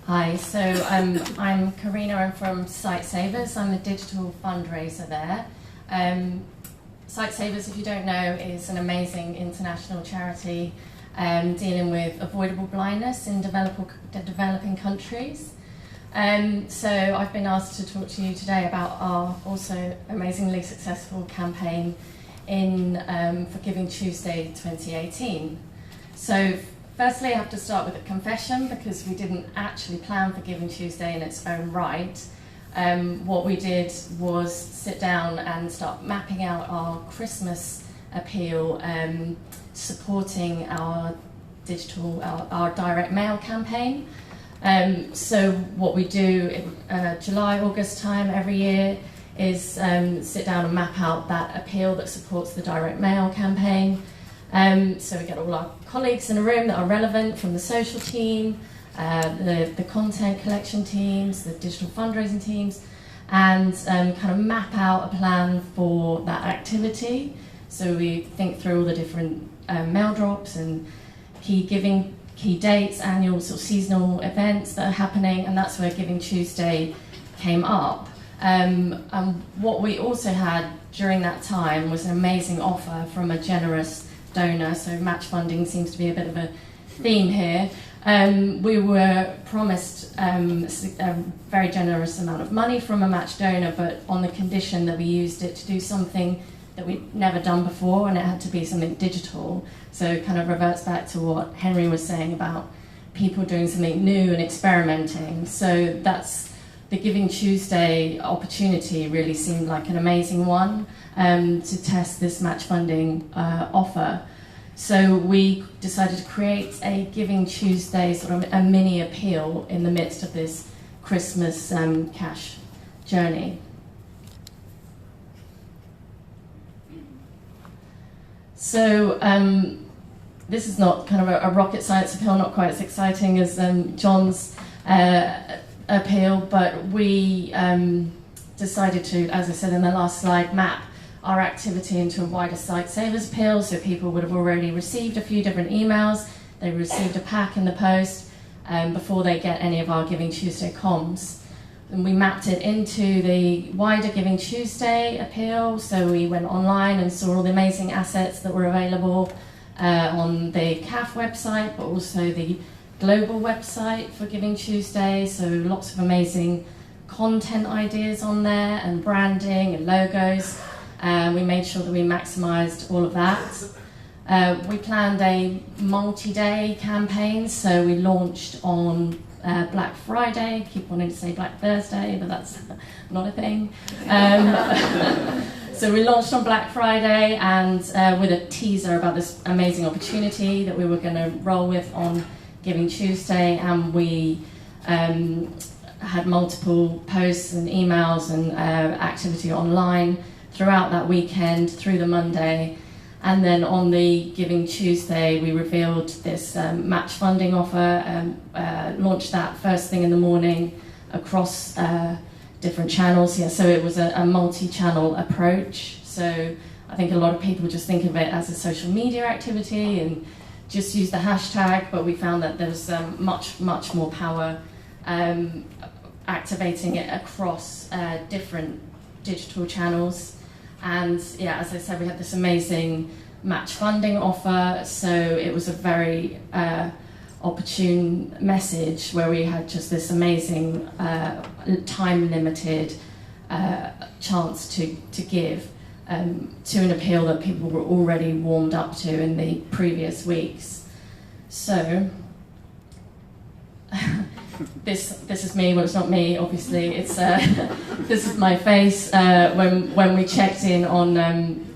Hi, so I'm Corinna, I'm from SightSavers. I'm the digital fundraiser there. SightSavers, if you don't know, is an amazing international charity dealing with avoidable blindness in developing countries. So I've been asked to talk to you today about our also amazingly successful campaign for Giving Tuesday 2018. So firstly, I have to start with a confession because we didn't actually plan for Giving Tuesday in its own right. What we did was sit down and start mapping out our Christmas appeal, supporting our our direct mail campaign. So what we do in July, August time every year is sit down and map out that appeal that supports the direct mail campaign. So we get all our colleagues in a room that are relevant from the social team, the content collection teams, the digital fundraising teams, and kind of map out a plan for that activity. So we think through all the different mail drops and key dates, annual sort of seasonal events that are happening, and that's where Giving Tuesday came up. And what we also had during that time was an amazing offer from a generous donor, so match funding seems to be a bit of a theme here. We were promised a very generous amount of money from a match donor, but on the condition that we used it to do something that we'd never done before, and it had to be something digital. So it kind of reverts back to what Henry was saying about people doing something new and experimenting. So that's the Giving Tuesday opportunity really seemed like an amazing one to test this match funding offer. So we decided to create a Giving Tuesday, sort of a mini appeal in the midst of this Christmas cash journey. So this is not kind of a rocket science appeal, not quite as exciting as John's appeal, but we decided to, as I said in the last slide, map our activity into a wider SightSavers appeal, so people would have already received a few different emails, they received a pack in the post before they get any of our Giving Tuesday comms. And we mapped it into the wider Giving Tuesday appeal, so we went online and saw all the amazing assets that were available on the CAF website, but also the global website for Giving Tuesday, so lots of amazing content ideas on there and branding and logos. We made sure that we maximised all of that. We planned a multi-day campaign, so we launched on Black Friday. Keep wanting to say Black Thursday, but that's not a thing. So we launched on Black Friday and with a teaser about this amazing opportunity that we were going to roll with on Giving Tuesday, and we had multiple posts and emails and activity online throughout that weekend, through the Monday. And then on the Giving Tuesday, we revealed this match funding offer, launched that first thing in the morning across different channels. Yeah, so it was a multi-channel approach. So I think a lot of people just think of it as a social media activity and just use the hashtag, but we found that there's much more power activating it across different digital channels. And yeah, as I said, we had this amazing match funding offer, so it was a very opportune message where we had just this amazing time-limited chance to give to an appeal that people were already warmed up to in the previous weeks. So this is me. Well, it's not me, obviously. It's this is my face when we checked in on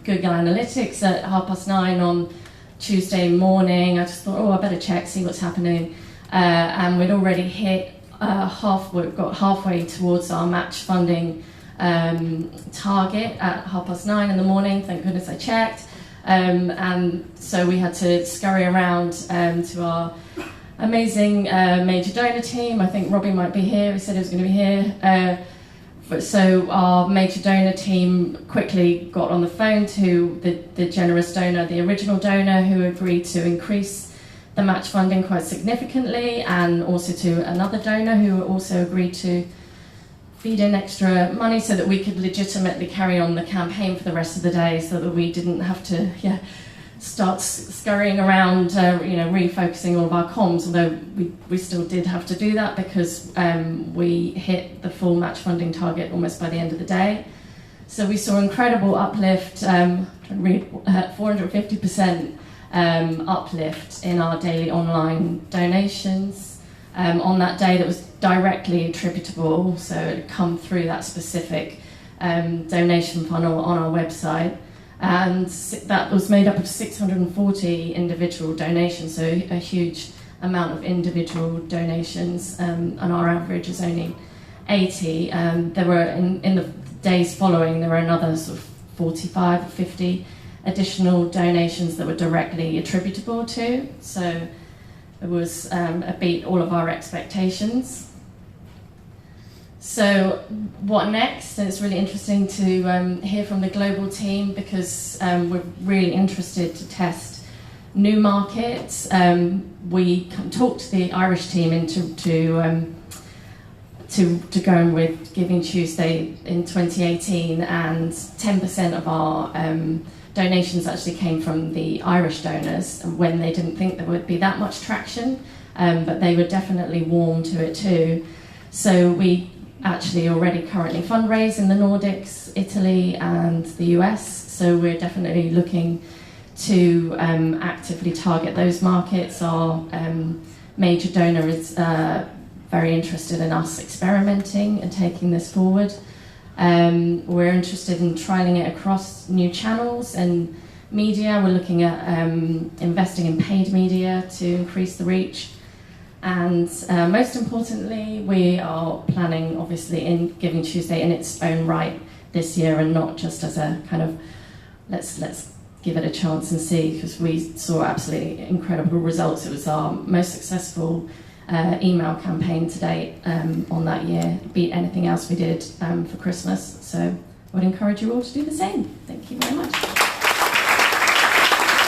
Google Analytics at 9:30 on Tuesday morning. I just thought, I better check, see what's happening, and we'd already hit we've got halfway towards our match funding target at 9:30 in the morning. Thank goodness I checked, and so we had to scurry around to our amazing major donor team. I think Robbie might be here. He said he was going to be here. So our major donor team quickly got on the phone to the generous donor, the original donor, who agreed to increase the match funding quite significantly, and also to another donor who also agreed to feed in extra money so that we could legitimately carry on the campaign for the rest of the day, so that we didn't have to start scurrying around, refocusing all of our comms, although we still did have to do that because we hit the full match funding target almost by the end of the day. So we saw incredible uplift, 450% uplift in our daily online donations. On that day, that was directly attributable, so it had come through that specific donation funnel on our website, and that was made up of 640 individual donations, so a huge amount of individual donations, and our average is only 80. There were, in the days following, there were another sort of 45 or 50 additional donations that were directly attributable to, so it was beat all of our expectations. So what next? And it's really interesting to hear from the global team, because we're really interested to test new markets. We talked the Irish team into going with Giving Tuesday in 2018, and 10% of our donations actually came from the Irish donors, when they didn't think there would be that much traction, but they were definitely warm to it too. So we actually already currently fundraise in the Nordics, Italy and the US, so we're definitely looking to actively target those markets. Our major donor is very interested in us experimenting and taking this forward. We're interested in trialling it across new channels and media. We're looking at investing in paid media to increase the reach. And most importantly, we are planning, obviously, in Giving Tuesday in its own right this year, and not just as a kind of let's give it a chance and see, because we saw absolutely incredible results. It was our most successful email campaign to date on that year, beat anything else we did for Christmas. So I would encourage you all to do the same. Thank you very much.